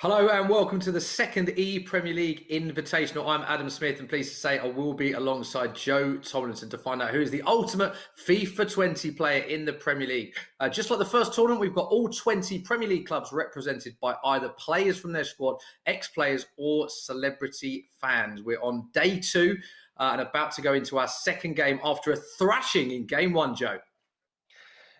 Hello and welcome to the second Premier League Invitational. I'm Adam Smith and pleased to say I will be alongside Joe Tomlinson to find out who is the ultimate FIFA 20 player in the Premier League. Just like the first tournament, we've got all 20 Premier League clubs represented by either players from their squad, ex-players or celebrity fans. We're on day two and about to go into our second game after a thrashing in game one, Joe.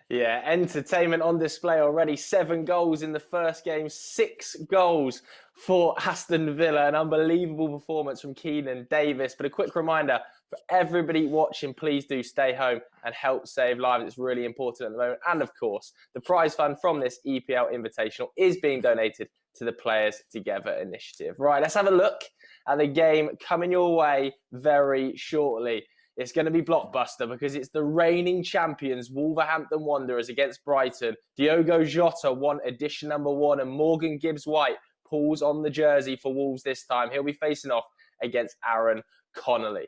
Yeah, entertainment on display already. 7 goals in the first game, 6 goals for Aston Villa. An unbelievable performance from Keinan Davis. But a quick reminder for everybody watching, please do stay home and help save lives. It's really important at the moment. And of course, the prize fund from this EPL Invitational is being donated to the Players Together initiative. Right, let's have a look at the game coming your way very shortly. It's going to be blockbuster because it's the reigning champions, Wolverhampton Wanderers against Brighton. Diogo Jota won edition number 1 and Morgan Gibbs-White pulls on the jersey for Wolves this time. He'll be facing off against Aaron Connolly.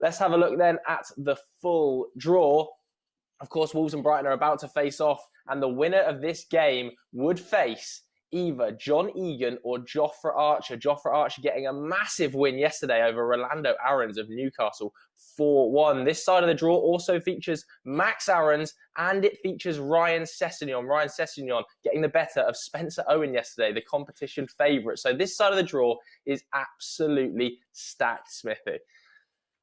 Let's have a look then at the full draw. Of course, Wolves and Brighton are about to face off and the winner of this game would face either John Egan or Jofra Archer. Jofra Archer getting a massive win yesterday over Rolando Aarons of Newcastle 4-1. This side of the draw also features Max Aarons and it features Ryan Sessegnon. Ryan Sessegnon getting the better of Spencer Owen yesterday, the competition favourite. So this side of the draw is absolutely stacked, Smithy.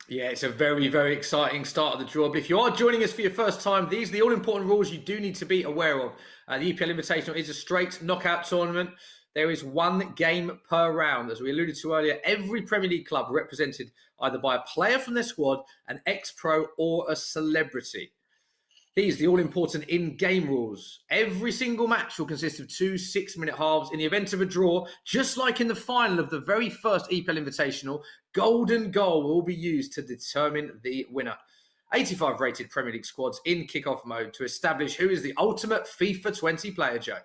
Yeah, it's a very, very exciting start of the draw. But if you are joining us for your first time, these are the all-important rules you do need to be aware of. The EPL Invitational is a straight knockout tournament. There is 1 game per round. As we alluded to earlier, every Premier League club represented either by a player from their squad, an ex-pro or a celebrity. These are the all-important in-game rules. Every single match will consist of 2 6-minute halves. In the event of a draw, just like in the final of the very first EPL Invitational, golden goal will be used to determine the winner. 85 rated Premier League squads in kick-off mode to establish who is the ultimate FIFA 20 player, Joe.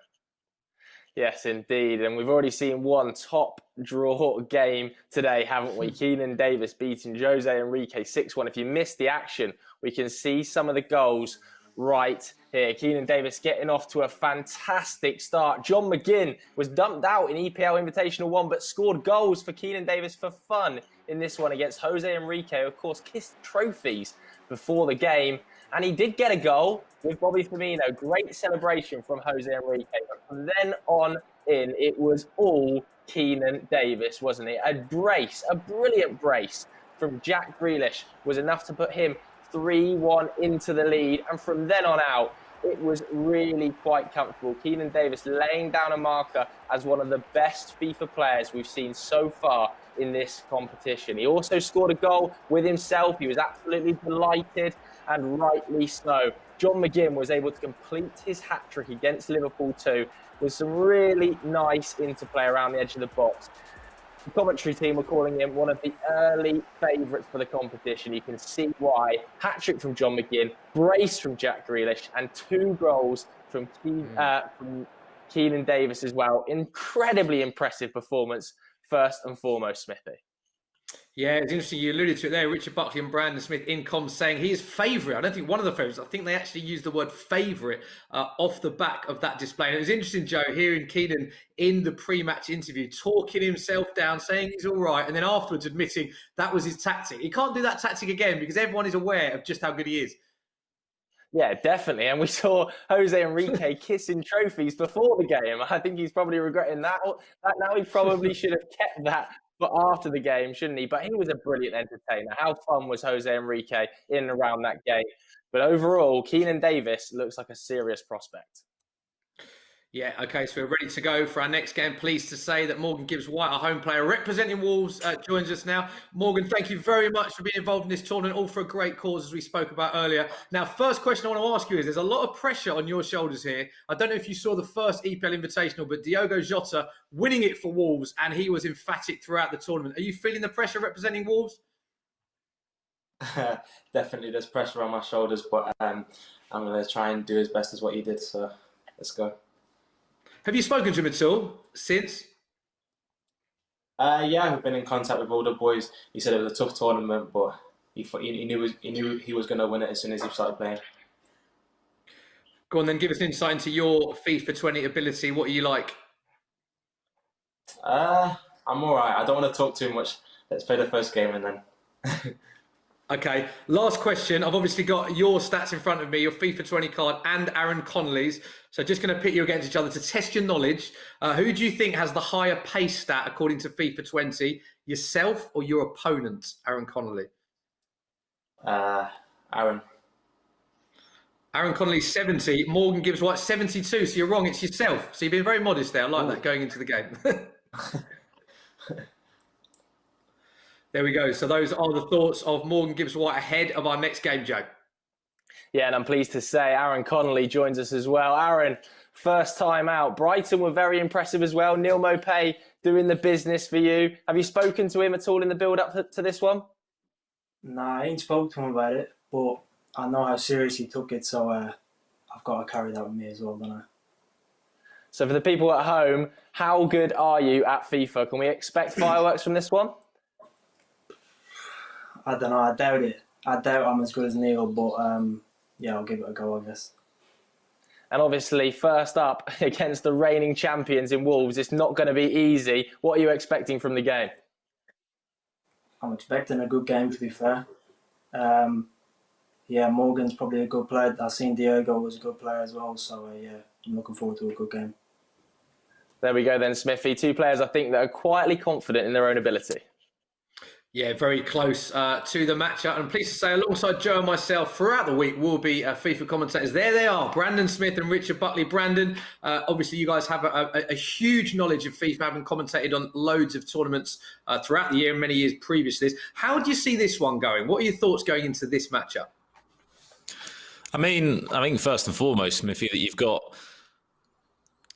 Yes, indeed. And we've already seen one top draw game today, haven't we? Keinan Davis beating Jose Enrique 6-1. If you missed the action, we can see some of the goals right here. Keinan Davis getting off to a fantastic start. John McGinn was dumped out in EPL Invitational 1, but scored goals for Keinan Davis for fun in this one against Jose Enrique. Of course, kissed trophies before the game. And he did get a goal with Bobby Firmino. Great celebration from Jose Enrique. But from then on in, it was all Keinan Davis, wasn't it? A brace, a brilliant brace from Jack Grealish was enough to put him 3-1 into the lead. And from then on out, it was really quite comfortable. Keinan Davis laying down a marker as one of the best FIFA players we've seen so far in this competition. He also scored a goal with himself. He was absolutely delighted, and rightly so. John McGinn was able to complete his hat-trick against Liverpool too, with some really nice interplay around the edge of the box. The commentary team were calling him one of the early favourites for the competition. You can see why. Hat-trick from John McGinn, brace from Jack Grealish, and 2 goals from Keinan Davis as well. Incredibly impressive performance, first and foremost, Smithy. Yeah, it's interesting. You alluded to it there. Richard Buckley and Brandon Smith in comms saying he is favourite. I don't think one of the favourites. I think they actually used the word favourite off the back of that display. And it was interesting, Joe, hearing Keinan in the pre-match interview talking himself down, saying he's all right, and then afterwards admitting that was his tactic. He can't do that tactic again because everyone is aware of just how good he is. Yeah, definitely. And we saw Jose Enrique kissing trophies before the game. I think he's probably regretting that now. He probably should have kept that for after the game, shouldn't he? But he was a brilliant entertainer. How fun was Jose Enrique in and around that game? But overall, Keinan Davis looks like a serious prospect. Yeah, okay, so we're ready to go for our next game. Pleased to say that Morgan Gibbs-White, our home player representing Wolves, joins us now. Morgan, thank you very much for being involved in this tournament, all for a great cause, as we spoke about earlier. Now, first question I want to ask you is, there's a lot of pressure on your shoulders here. I don't know if you saw the first EPL Invitational, but Diogo Jota winning it for Wolves, and he was emphatic throughout the tournament. Are you feeling the pressure representing Wolves? Definitely, there's pressure on my shoulders, but I'm going to try and do as best as what you did, so let's go. Have you spoken to him at all since? Yeah, I've been in contact with all the boys. He said it was a tough tournament, but he knew he was going to win it as soon as he started playing. Go on then, give us an insight into your FIFA 20 ability. What are you like? I'm all right. I don't want to talk too much. Let's play the first game and then. Okay, last question. I've obviously got your stats in front of me, your FIFA 20 card and Aaron Connolly's. So just going to pit you against each other to test your knowledge. Who do you think has the higher pace stat according to FIFA 20? Yourself or your opponent, Aaron Connolly? Aaron. Aaron Connolly 70, Morgan Gibbs-White 72. So you're wrong, it's yourself. So you've been very modest there. I like that going into the game. There we go. So those are the thoughts of Morgan Gibbs-White ahead of our next game, Joe. Yeah, and I'm pleased to say Aaron Connolly joins us as well. Aaron, first time out. Brighton were very impressive as well. Neil Maupay doing the business for you. Have you spoken to him at all in the build-up to this one? Nah, I ain't spoke to him about it, but I know how serious he took it, so I've got to carry that with me as well, don't I? So for the people at home, how good are you at FIFA? Can we expect fireworks from this one? I don't know, I doubt it. I doubt I'm as good as Neil, but yeah, I'll give it a go, I guess. And obviously, first up against the reigning champions in Wolves, it's not going to be easy. What are you expecting from the game? I'm expecting a good game, to be fair. Yeah, Morgan's probably a good player. I've seen Diego was a good player as well, so yeah, I'm looking forward to a good game. There we go then, Smithy. Two players, I think, that are quietly confident in their own ability. Yeah, very close to the matchup. And I'm pleased to say, alongside Joe and myself, throughout the week, will be FIFA commentators. There they are, Brandon Smith and Richard Buckley. Brandon, obviously you guys have a huge knowledge of FIFA, having commentated on loads of tournaments throughout the year and many years previous to this. How do you see this one going? What are your thoughts going into this matchup? I mean, first and foremost, Smithy, that you've got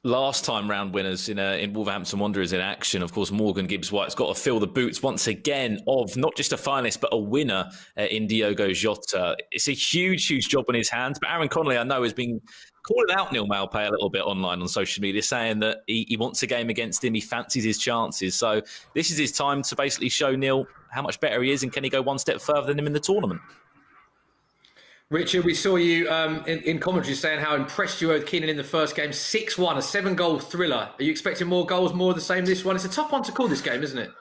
last time round winners in Wolverhampton Wanderers in action. Of course, Morgan Gibbs-White's got to fill the boots once again of not just a finalist, but a winner in Diogo Jota. It's a huge, huge job on his hands. But Aaron Connolly, I know, has been calling out Neil Maupay a little bit online on social media, saying that he wants a game against him. He fancies his chances. So this is his time to basically show Neil how much better he is, and can he go one step further than him in the tournament? Richard, we saw you in commentary saying how impressed you were with Keenan in the first game. 6-1, a 7-goal thriller. Are you expecting more goals, more of the same this one? It's a tough one to call this game, isn't it?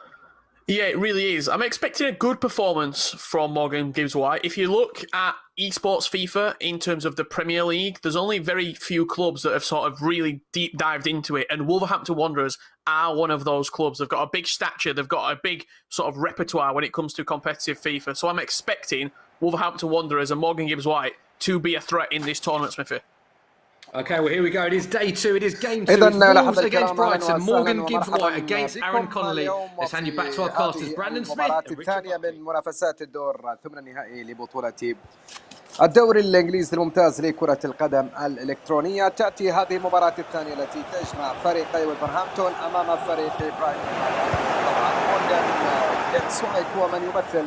Yeah, it really is. I'm expecting a good performance from Morgan Gibbs-White. If you look at esports FIFA in terms of the Premier League, there's only very few clubs that have sort of really deep dived into it, and Wolverhampton Wanderers are one of those clubs. They've got a big stature, they've got a big sort of repertoire when it comes to competitive FIFA. So I'm expecting Wolverhampton Wanderers and Morgan Gibbs-White to be a threat in this tournament, Smithy. Okay, well, here we go. It is day two. It is game two. It's Wolves against Brighton. Morgan Gibbs-White against Aaron Connolly. Let's hand you back to our casters, Brandon Smith. الثانية من منافسات الدور ثمن النهائي لبطولة الدوري الإنجليزي الممتاز لكرة القدم الإلكترونية. تأتي هذه المباراة الثانية التي تجمع فريقي وولفرهامبتون أمام فريق برايتون. طبعا مورغان جيبس-وايت هو من يمثل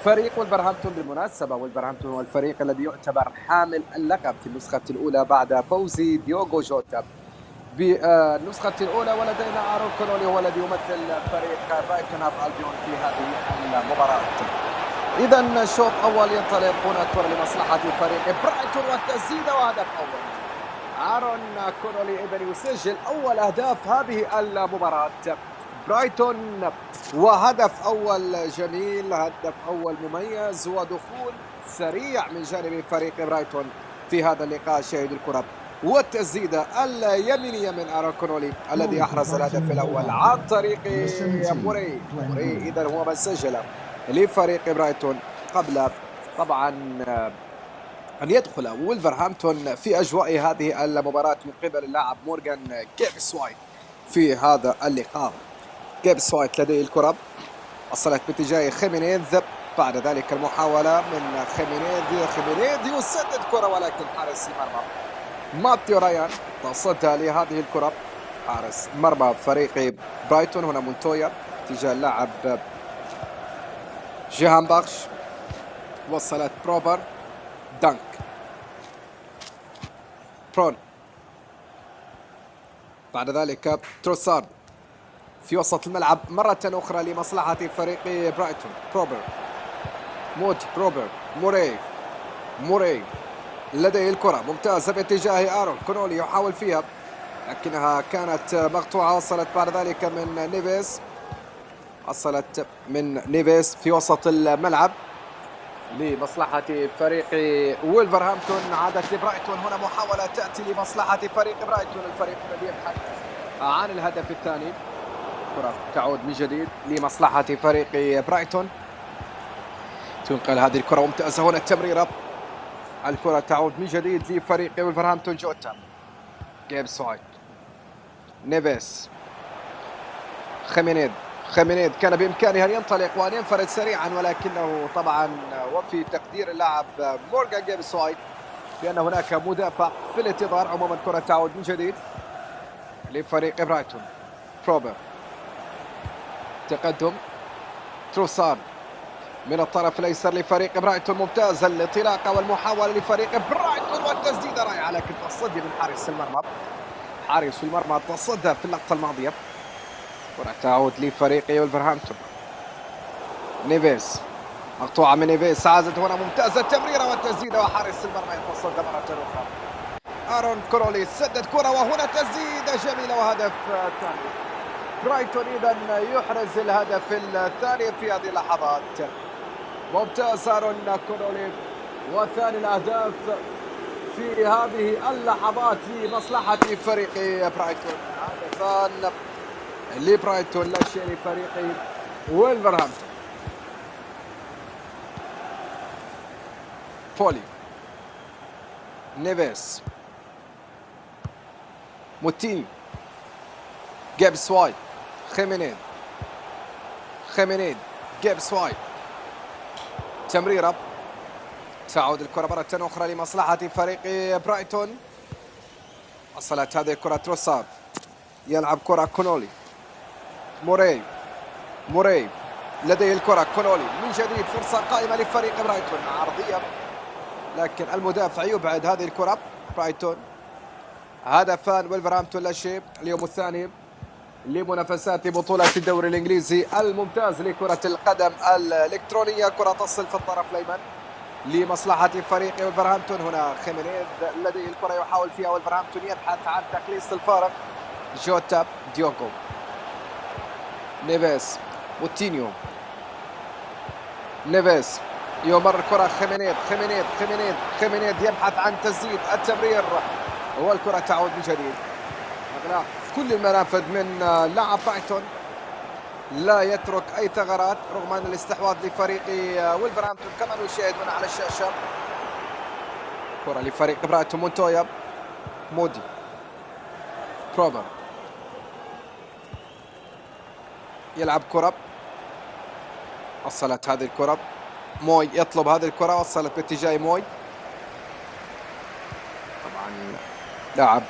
فريق وولفرهامبتون. بالمناسبة وولفرهامبتون هو الفريق الذي يعتبر حامل اللقب في النسخة الأولى بعد فوز ديوغو جوتا بالنسخة الأولى. ولدينا آرون كونولي هو الذي يمثل فريق برايتون هاف ألبيون في هذه المباراة. إذا الشوط أول ينطلق هنا الكرة لمصلحة فريق برايتون والتسديدة وهدف أول. آرون كونولي إذا يسجل أول أهداف هذه المباراة برايتون، وهدف أول جميل، هدف أول مميز، ودخول سريع من جانب فريق برايتون في هذا اللقاء. شاهد الكرة والتسديدة اليمينية من آرون كونولي الذي أحرز الهدف الأول عن طريق موري. إذا هو من سجل لفريق برايتون قبل طبعا أن يدخل وولفرهامبتون في أجواء هذه المباراة من قبل اللاعب مورغان جيبس-وايت في هذا اللقاء. جيبس-وايت لديه الكرة، وصلت باتجاه خيمينيز، بعد ذلك المحاولة من خيمينيز يسدد كرة ولكن حارس المرمى ماتيو ريان تصدى لهذه الكرة. حارس مرمى فريق برايتون هنا مونتويا تجاه اللاعب جيهان بخش، وصلت بروبر دانك برون، بعد ذلك تروسارد في وسط الملعب مرة أخرى لمصلحة فريق برايتون. موري لديه الكرة ممتازة باتجاه آرون كونولي يحاول فيها لكنها كانت مقطوعة. وصلت بعد ذلك من نيفيس، وصلت من نيفيس في وسط الملعب لمصلحة فريق وولفرهامبتون. عادت لبرايتون، هنا محاولة تأتي لمصلحة فريق برايتون، الفريق الذي يبحث عن الهدف الثاني. كرة تعود من جديد لمصلحة فريق برايتون، تنقل هذه الكرة ممتازة. هنا التمريرة، الكرة تعود من جديد لفريق وولفرهامبتون. جوتا، جيبس-وايت، نيفيس، خيمينيز كان بإمكانه أن ينطلق وأن ينفرد سريعا، ولكنه طبعا وفي تقدير اللاعب مورغان جيبس-وايت بأن هناك مدافع في الانتظار. عموما كرة تعود من جديد لفريق برايتون. بروبر، تقدم تروسار من الطرف الايسر لفريق برايتون. ممتازه الانطلاقه والمحاوله لفريق برايتون، والتسديده رائعه، لكن تصدي من حارس المرمى. حارس المرمى تصدى في اللقطه الماضيه. كره تعود لفريق وولفرهامبتون. نيفيس، مقطوعه من نيفيس، عازت هنا ممتازه التمريره والتسديده، وحارس المرمى يتصدى مره اخرى. آرون كونولي سدد كره، وهنا تسديده جميله وهدف ثاني. برايتون إذا يحرز الهدف الثاني في هذه اللحظات. ممتاز آرون كونولي، وثاني الأهداف في هذه اللحظات لمصلحة فريق برايتون. هدفان لبرايتون، لا شيء لفريق وولفرهامبتون. بولي، نيفيس، موتيني، جيبس-وايت، خيمينيز، جيبس-وايت، تمريرة، تعود الكرة مرة أخرى لمصلحة فريق برايتون. وصلت هذه الكرة تروسار، يلعب كرة كونولي، موري لديه الكرة. كونولي من جديد، فرصة قائمة لفريق برايتون، عرضية لكن المدافع يبعد هذه الكرة. برايتون هدفان، وولفرهامبتون لا شيء. اليوم الثاني لمنافسات بطولة الدوري الإنجليزي الممتاز لكرة القدم الإلكترونية. كرة تصل في الطرف الأيمن لمصلحة فريق وولفرهامبتون. هنا خيمينيز لديه الكرة، يحاول فيها وولفرهامبتون، يبحث عن تخليص الفارق. جوتا، ديوغو، نيفيس، موتينيو، نيفيس يمر الكرة. خيمينيز يبحث عن تسديد التمرير، والكرة تعود من جديد. إغلاق كل المنافذ من لاعب برايتون، لا يترك أي ثغرات رغم أن الاستحواذ لفريق وولفرهامبتون كما نشاهدون على الشاشة. كرة لفريق برايتون، مونتويا، مودي، بروبر يلعب كرة، وصلت هذه الكرة. موي يطلب هذه الكرة، وصلت باتجاه موي. طبعا لاعب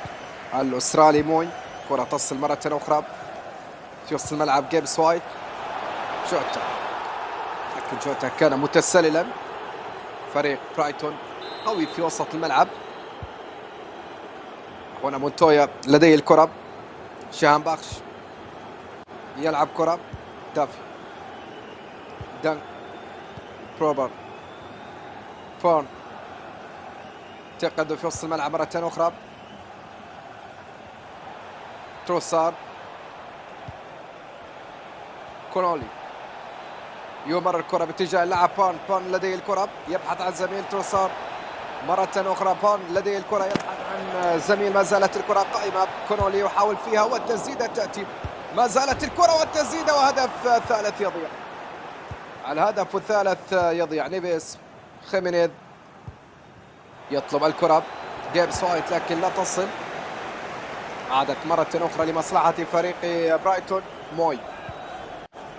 الأسترالي موي. كرة تصل مرة أخرى في وسط الملعب. جيبس-وايت، جوتا، لكن جوتا كان متسللا. فريق برايتون قوي في وسط الملعب. هنا مونتويا لديه الكرة. شاهان باخش يلعب كرة. دافي، دان، بروبر، فورن، تقدم في وسط الملعب مرة أخرى. تروسار، كونولي يمر الكرة باتجاه اللاعب بون لديه الكرة، يبحث عن زميل. تروسار مرة أخرى، بون لديه الكرة، يبحث عن زميل. ما زالت الكرة قائمة. كونولي يحاول فيها والتسديدة تأتي. ما زالت الكرة والتسديدة، وهدف ثالث يضيع. الهدف الثالث يضيع. نيفيس، خيمينيز يطلب الكرة. جيبس-وايت لكن لا تصل. عادت مرة أخرى لمصلحة فريق برايتون.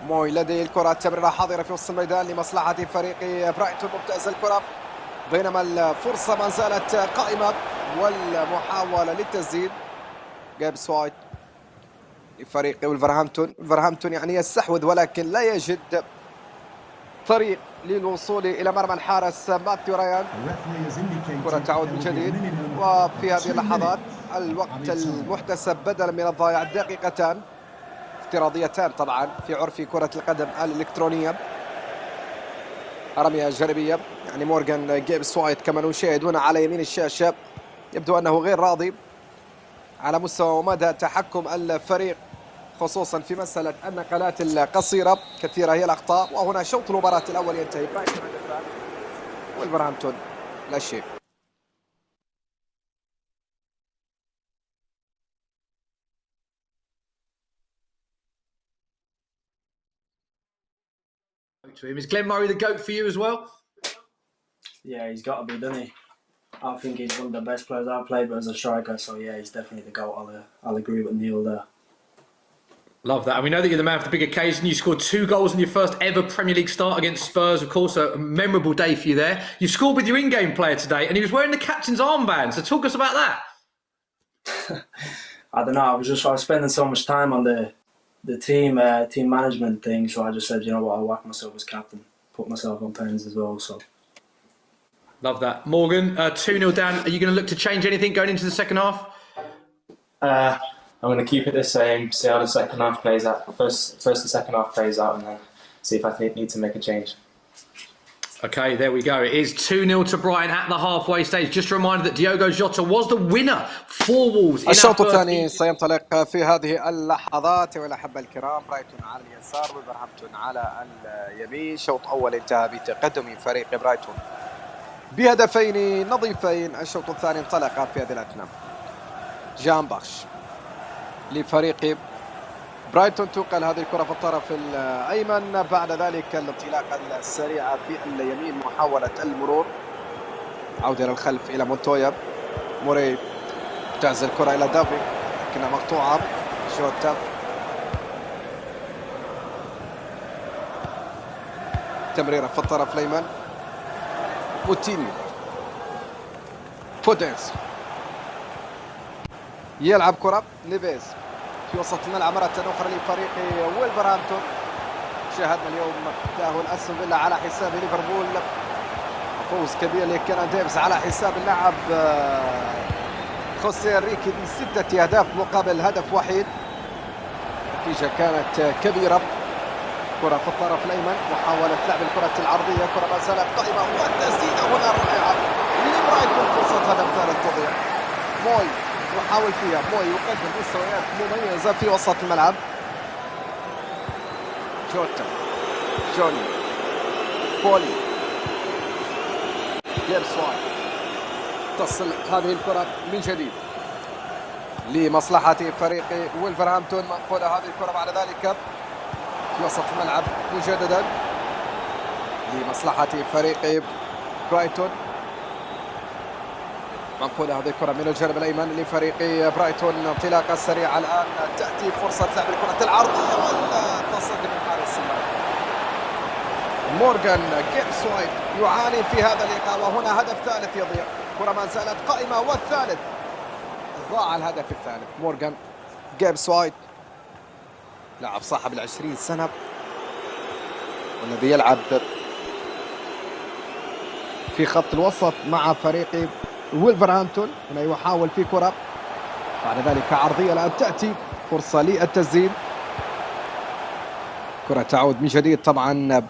موي لديه الكرة، تمريرة حاضرة في وسط الميدان لمصلحة فريق برايتون. ممتازة الكرة، بينما الفرصة ما زالت قائمة والمحاولة للتسديد. جيبس-وايت لفريق وولفرهامبتون يعني يستحوذ ولكن لا يجد طريق للوصول إلى مرمى الحارس ماثيو رايان. كرة تعود من جديد، وفي هذه اللحظات الوقت المحتسب بدلا من الضائع دقيقتان افتراضيتان طبعا في عرف كرة القدم الإلكترونية. رمية جانبية يعني مورغان جيبس-وايت كما نشاهد هنا على يمين الشاشة، يبدو أنه غير راضي على مستوى ومدى تحكم الفريق، خصوصا في مسألة النقلات القصيرة. كثيرة هي الأخطاء. وهنا شوط المباراة الأول ينتهي برايتون وولفرهامبتون لا شيء. Is Glenn Murray the GOAT for you as well? Yeah, he's got to be, doesn't he? I think he's one of the best players I've played with as a striker. So yeah, he's definitely the GOAT. I'll agree with Neil there. Love that. And we know that you're the man for the big occasion. You scored 2 goals in your first ever Premier League start against Spurs, of course, a memorable day for you there. You scored with your in-game player today, and he was wearing the captain's armband. So talk us about that. I don't know. I was spending so much time on the team management thing. So I just said, you know what, I'll whack myself as captain, put myself on pens as well. So. Love that. Morgan, 2-0 down. Are you going to look to change anything going into the second half? I'm going to keep it the same, see how the second half plays out. First the second half plays out, and then see if I need to make a change. Okay, there we go. It is 2-0 to Brighton at the halfway stage. Just a reminder that Diogo Jota was the winner for Wolves. الشوط الثاني سينطلق في هذه اللحظات. والأحبة الكرام، برايتون على اليسار وولفرهامبتون على اليمين. شوط أول انتهى بتقدم فريق برايتون بهدفين نظيفين. الشوط الثاني انطلق في هذه الأثناء. جان باخش لفريق برايتون، تنقل هذه الكرة في الطرف الأيمن. بعد ذلك الانطلاقة السريعة في اليمين، محاولة المرور، عودة إلى الخلف إلى مونتويا. موري تعزل الكرة إلى دافي لكنها مقطوعة. جوتا تمريرة في الطرف الأيمن. موتيني بودنس يلعب كرة ليفيز في وسط الملعب مرة أخرى لفريق وولفرهامبتون. شاهدنا اليوم تأهل أستون فيلا على حساب ليفربول، فوز كبير لكيران ديفيز على حساب اللاعب خوسيه انريكي ب6 أهداف مقابل هدف وحيد. النتيجة كانت كبيرة. كرة في الطرف الأيمن، محاولة لعب الكرة العرضية، كرة ما زالت قائمة والتسديدة هنا رائعة لبرايتون. فرصة هدف ثالث تضيع. موي يحاول فيها، موي يقدم مستويات مميزة في وسط الملعب. جوتا، جوني، بولي، جيبس-وايت تصل هذه الكرة من جديد لمصلحة فريق وولفرهامبتون. منقولة هذه الكرة بعد ذلك في وسط الملعب مجددا لمصلحة فريق برايتون. منقولة هذه الكرة من الجانب الأيمن لفريق برايتون. انطلاقة سريعة الآن، تأتي فرصة لعب الكرة العرضية والتصدي من حارس المرمى. مورغان جيبس-وايت يعاني في هذا اللقاء، وهنا هدف ثالث يضيع. كرة ما زالت قائمة والثالث ضاع الهدف الثالث. مورغان جيبس-وايت لاعب صاحب 20 سنة والذي يلعب في خط الوسط مع فريق وولفرهامبتون. هنا يحاول في كرة، بعد ذلك عرضية الآن تأتي فرصة للتسديد. كرة تعود من جديد. طبعا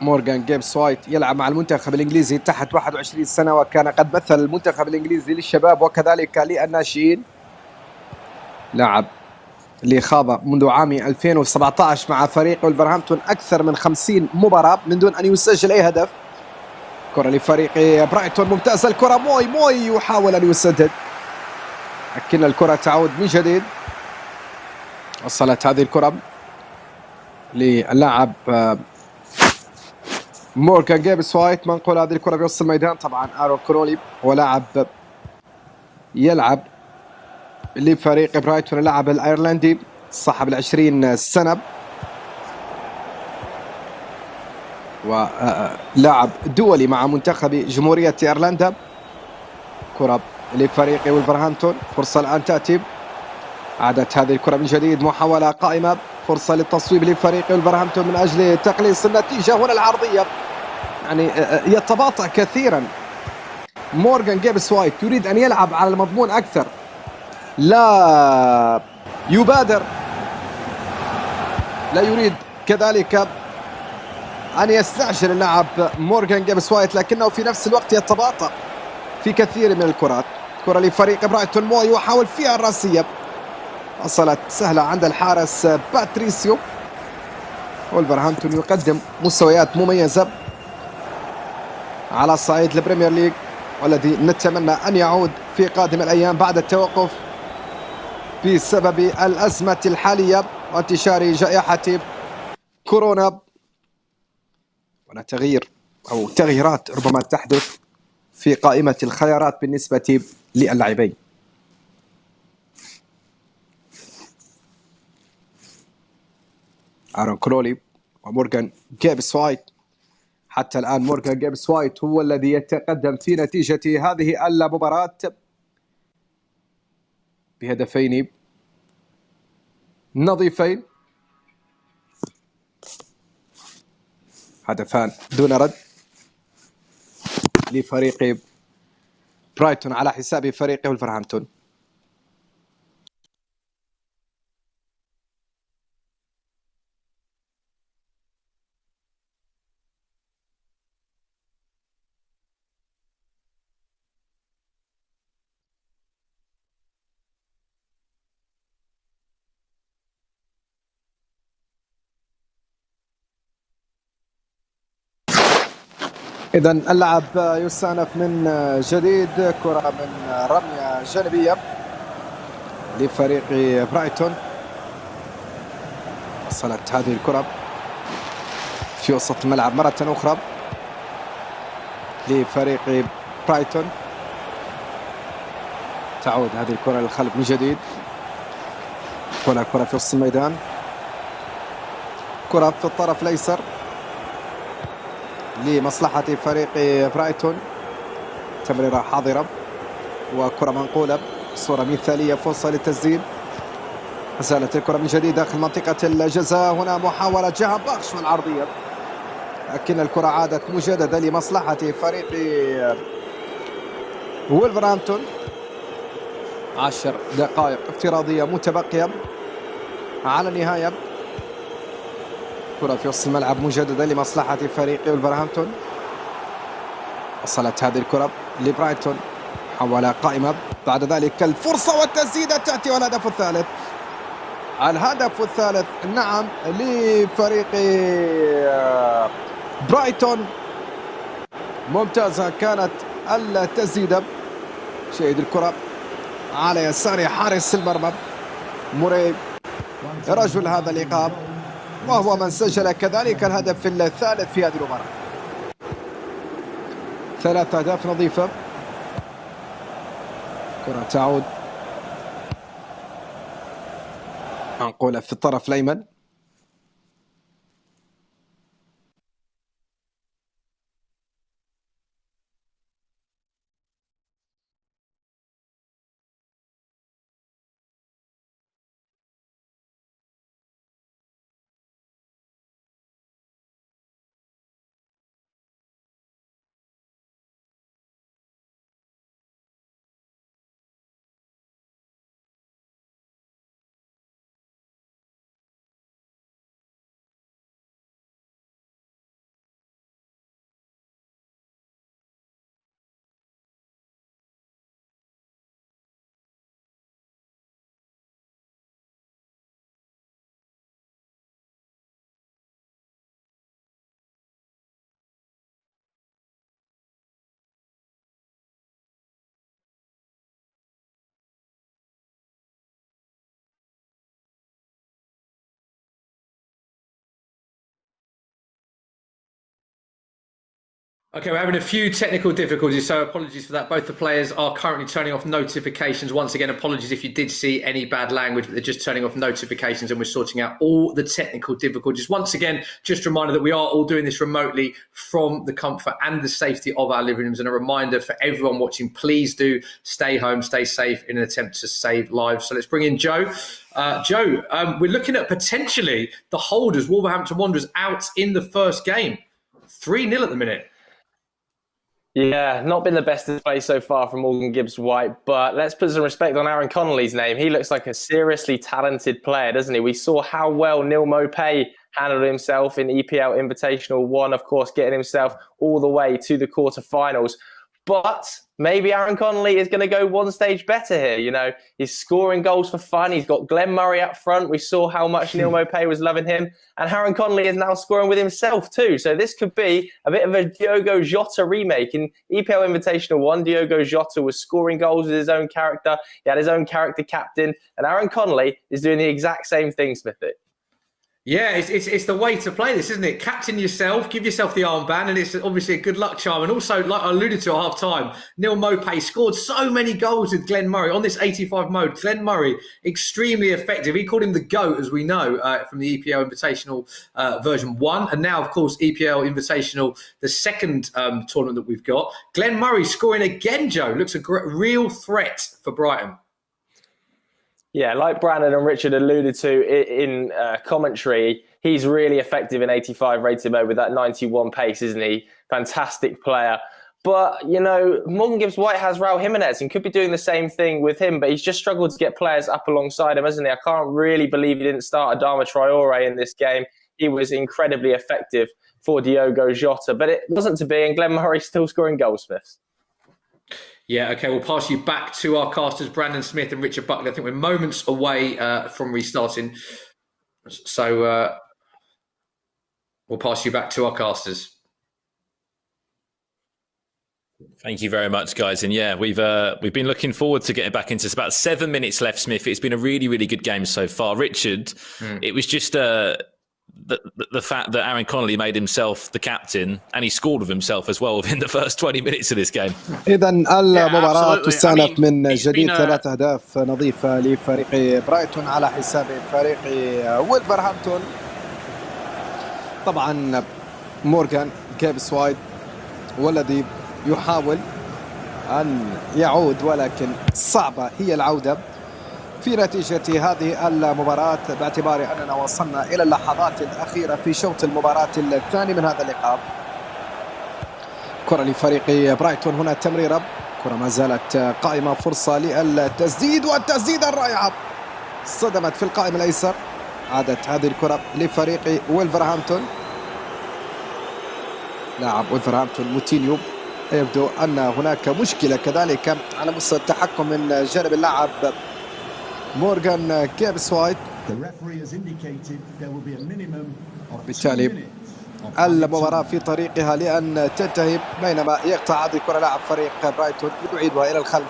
مورغان جيبس-وايت يلعب مع المنتخب الإنجليزي تحت 21 سنة، وكان قد مثل المنتخب الإنجليزي للشباب وكذلك للناشئين. لاعب اللي خاض منذ عام 2017 مع فريق وولفرهامبتون أكثر من 50 مباراة من دون أن يسجل أي هدف. كرة لفريق برايتون ممتازة الكرة. موي يحاول أن يسدد لكن الكرة تعود من جديد. وصلت هذه الكرة للاعب مورغان جيبس-وايت. منقول هذه الكرة في وسط الميدان. طبعا آرون كونولي هو لاعب يلعب لفريق برايتون، اللاعب الأيرلندي صاحب 20 سنة ولاعب دولي مع منتخب جمهورية ايرلندا. كرة لفريق وولفرهامبتون. فرصة الآن تأتي، عادت هذه الكرة من جديد، محاولة قائمة، فرصة للتصويب لفريق وولفرهامبتون من أجل تقليص النتيجة. هنا العرضية يعني يتباطأ كثيرا. مورغان جيبس-وايت يريد أن يلعب على المضمون أكثر، لا يبادر، لا يريد كذلك أن يستعجل اللاعب مورغان جيبس-وايت، لكنه في نفس الوقت يتباطأ في كثير من الكرات. كرة لفريق برايتون، موي يحاول فيها الراسية، وصلت سهلة عند الحارس باتريسيو. وولفرهامبتون يقدم مستويات مميزة على صعيد البريميرليغ، والذي نتمنى أن يعود في قادم الأيام بعد التوقف بسبب الأزمة الحالية وانتشار جائحة كورونا. هناك تغيير أو تغييرات ربما تحدث في قائمة الخيارات بالنسبة للاعبين. آرون كونولي ومورغان Gibbs-White. حتى الآن مورغان Gibbs-White هو الذي يتقدم في نتيجة هذه المباراة بهدفين نظيفين، هدفان دون رد لفريق برايتون على حساب فريق وولفرهامبتون. إذا اللعب يستأنف من جديد. كرة من رمية جانبية لفريق برايتون، وصلت هذه الكرة في وسط الملعب مرة أخرى لفريق برايتون. تعود هذه الكرة للخلف من جديد. كرة في وسط الميدان، كرة في الطرف الأيسر لمصلحة فريق برايتون. تمريرة حاضرة وكرة منقولة، صورة مثالية فرصة للتسديد. زالت الكرة من جديد داخل منطقة الجزاء. هنا محاولة جهة بخش والعرضية، لكن الكرة عادت مجددا لمصلحة فريق وولفرهامبتون. 10 دقائق افتراضية متبقية على النهاية. كرة في وسط الملعب مجددا لمصلحة فريق وولفرهامبتون. وصلت هذه الكرة لبرايتون، حول قائمة بعد ذلك الفرصة والتسديدة تأتي، والهدف الثالث. الهدف الثالث نعم لفريق برايتون. ممتازة كانت التسديدة. شاهد الكرة على يسار حارس المرمى موري، رجل هذا اللقاء، وهو من سجل كذلك الهدف الثالث في هذه المباراة. 3 أهداف نظيفة. كرة تعود منقولة في الطرف الأيمن. Okay, we're having a few technical difficulties, so apologies for that. Both the players are currently turning off notifications. Once again, apologies if you did see any bad language, but they're just turning off notifications and we're sorting out all the technical difficulties. Once again, just a reminder that we are all doing this remotely from the comfort and the safety of our living rooms. And a reminder for everyone watching, please do stay home, stay safe in an attempt to save lives. So let's bring in Joe. Joe, we're looking at potentially the holders, Wolverhampton Wanderers, out in the first game. 3-0 at the minute. Yeah, not been the best display so far from Morgan Gibbs-White, but let's put some respect on Aaron Connolly's name. He looks like a seriously talented player, doesn't he? We saw how well Neil Maupay handled himself in EPL Invitational 1, of course, getting himself all the way to the quarterfinals. But maybe Aaron Connolly is going to go one stage better here. You know, he's scoring goals for fun. He's got Glenn Murray up front. We saw how much Neil Maupay was loving him. And Aaron Connolly is now scoring with himself too. So this could be a bit of a Diogo Jota remake. In EPL Invitational 1, Diogo Jota was scoring goals with his own character. He had his own character captain. And Aaron Connolly is doing the exact same thing, Smithy. Yeah, it's the way to play this, isn't it? Captain yourself, give yourself the armband, and it's obviously a good luck charm. And also, like I alluded to at half-time, Neil Maupay scored so many goals with Glenn Murray on this 85 mode. Glenn Murray, extremely effective. He called him the GOAT, as we know, from the EPL Invitational version 1. And now, of course, EPL Invitational, the second tournament that we've got. Glenn Murray scoring again, Joe. Looks a real threat for Brighton. Yeah, like Brandon and Richard alluded to in commentary, he's really effective in 85 rated mode with that 91 pace, isn't he? Fantastic player. But, you know, Morgan Gibbs-White has Raul Jimenez and could be doing the same thing with him, but he's just struggled to get players up alongside him, hasn't he? I can't really believe he didn't start Adama Traore in this game. He was incredibly effective for Diogo Jota, but it wasn't to be, and Glenn Murray's still scoring goals, Smiths. Yeah, okay, we'll pass you back to our casters, Brandon Smith and Richard Buckley. I think we're moments away from restarting. So we'll pass you back to our casters. Thank you very much, guys. And yeah, we've been looking forward to getting back into this. About 7 minutes left, Smith. It's been a really, really good game so far. Richard, it was just the fact that Aaron Connolly made himself the captain and he scored with himself as well within the first 20 minutes of this game. إذا المباراة تستأنف من جديد 3 أهداف نظيفة لفريق برايتون على حساب فريق وولفرهامبتون. طبعا مورغان جيبس-وايت والذي يحاول أن يعود، ولكن صعبة هي العودة في نتيجة هذه المباراة، باعتبار أننا وصلنا إلى اللحظات الأخيرة في شوط المباراة الثاني من هذا اللقاء. كرة لفريق برايتون، هنا تمريرة، كرة ما زالت قائمة، فرصة للتسديد، والتسديدة الرائعة صدمت في القائم الأيسر. عادت هذه الكرة لفريق وولفرهامبتون. لاعب وولفرهامبتون موتينيو، يبدو أن هناك مشكلة كذلك على مستوى التحكم من جانب اللاعب مورغان جيبس-وايت. بالتالي المباراة في طريقها لأن تنتهي، بينما يقطع هذه الكرة لاعب فريق برايتون يعيدها إلى الخلف.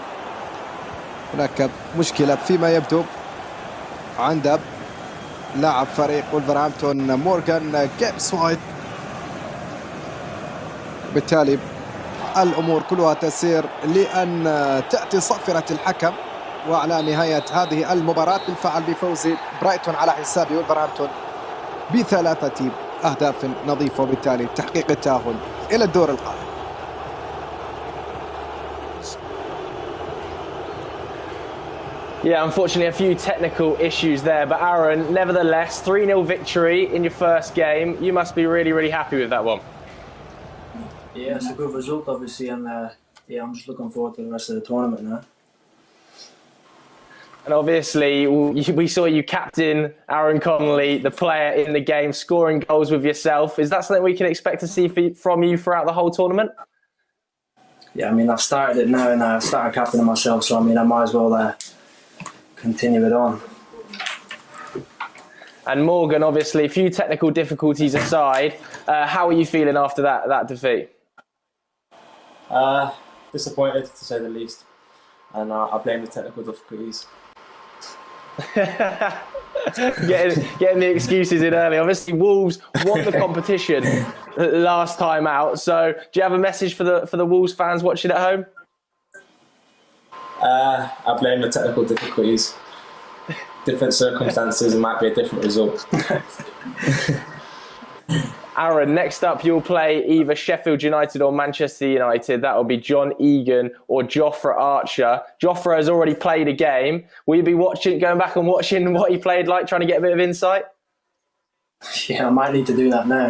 هناك مشكلة فيما يبدو عند لاعب فريق وولفرهامبتون مورغان جيبس-وايت. بالتالي الأمور كلها تسير لأن تأتي صافرة الحكم، وعلى نهاية هذه المباراة بالفعل بفوز برايتون على حساب وولفرهامبتون ب3 أهداف نظيفة، وبالتالي تحقيق التأهل إلى الدور القادم. Yeah, unfortunately a few technical issues there, but Aaron, nevertheless, 3-0 victory in your first game. You must be really, really happy with that one. Yeah, it's a good result, obviously, and I'm just looking forward to the rest of the tournament now. And obviously, we saw you captain Aaron Connolly, the player in the game, scoring goals with yourself. Is that something we can expect to see from you throughout the whole tournament? Yeah, I mean, I've started it now, and I've started captaining myself, so I mean, I might as well continue it on. And Morgan, obviously, a few technical difficulties aside, how are you feeling after that defeat? Disappointed, to say the least, and I blame the technical difficulties. getting the excuses in early. Obviously, Wolves won the competition last time out. So, do you have a message for the Wolves fans watching at home? I blame the technical difficulties. Different circumstances, it might be a different result. Aaron, next up you'll play either Sheffield United or Manchester United. That will be John Egan or Jofra Archer. Jofra has already played a game. Will you be going back and watching what he played like, trying to get a bit of insight? Yeah, I might need to do that now.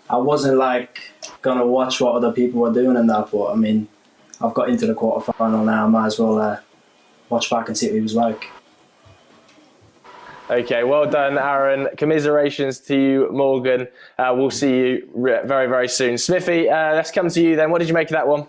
I wasn't gonna watch what other people were doing and that, but I mean, I've got into the quarterfinal now. I might as well watch back and see what he was like. Okay, well done, Aaron. Commiserations to you, Morgan. We'll see you very, very soon. Smithy, let's come to you then. What did you make of that one?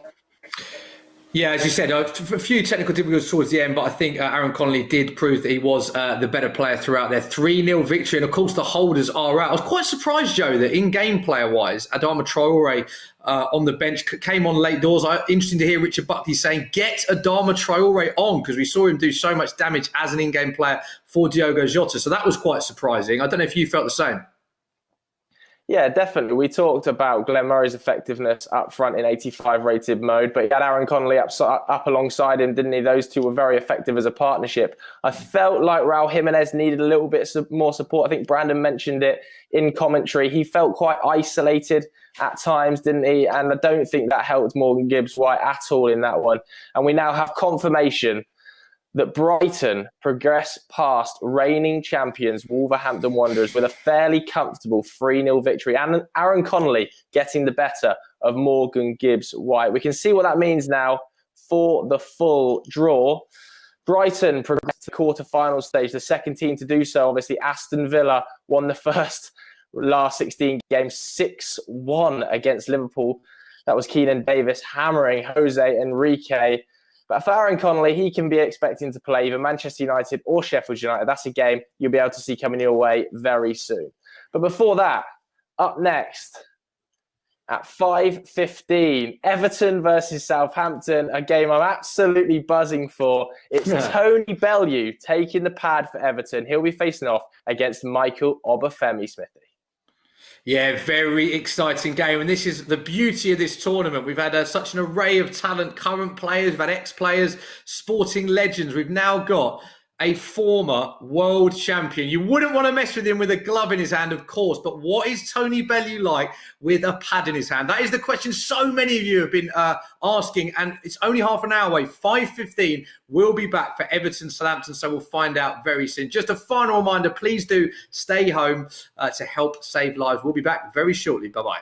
Yeah, as you said, a few technical difficulties towards the end, but I think Aaron Connolly did prove that he was the better player throughout their 3-0 victory. And of course, the holders are out. I was quite surprised, Joe, that in-game player-wise, Adama Traore on the bench came on late doors. Interesting to hear Richard Buckley saying, get Adama Traore on, because we saw him do so much damage as an in-game player for Diogo Jota. So that was quite surprising. I don't know if you felt the same. Yeah, definitely. We talked about Glenn Murray's effectiveness up front in 85 rated mode, but he had Aaron Connolly up alongside him, didn't he? Those two were very effective as a partnership. I felt like Raul Jimenez needed a little bit more support. I think Brandon mentioned it in commentary. He felt quite isolated at times, didn't he? And I don't think that helped Morgan Gibbs-White at all in that one. And we now have confirmation that Brighton progress past reigning champions Wolverhampton Wanderers with a fairly comfortable 3-0 victory, and Aaron Connolly getting the better of Morgan Gibbs-White. We can see what that means now for the full draw. Brighton progressed to the quarter-final stage, the second team to do so. Obviously, Aston Villa won the last 16 games 6-1 against Liverpool. That was Keenan Davis hammering Jose Enrique. But for Aaron Connolly, he can be expecting to play either Manchester United or Sheffield United. That's a game you'll be able to see coming your way very soon. But before that, up next at 5:15, Everton versus Southampton, a game I'm absolutely buzzing for. It's Tony Bellew taking the pad for Everton. He'll be facing off against Michael Obafemi, Smithy. Yeah, very exciting game. And this is the beauty of this tournament. We've had such an array of talent, current players, we've had ex-players, sporting legends. We've now got a former world champion. You wouldn't want to mess with him with a glove in his hand, of course, but what is Tony Bellew like with a pad in his hand? That is the question so many of you have been asking, and it's only half an hour away. 5:15, we'll be back for Everton Southampton, so we'll find out very soon. Just a final reminder, please do stay home to help save lives. We'll be back very shortly. Bye-bye.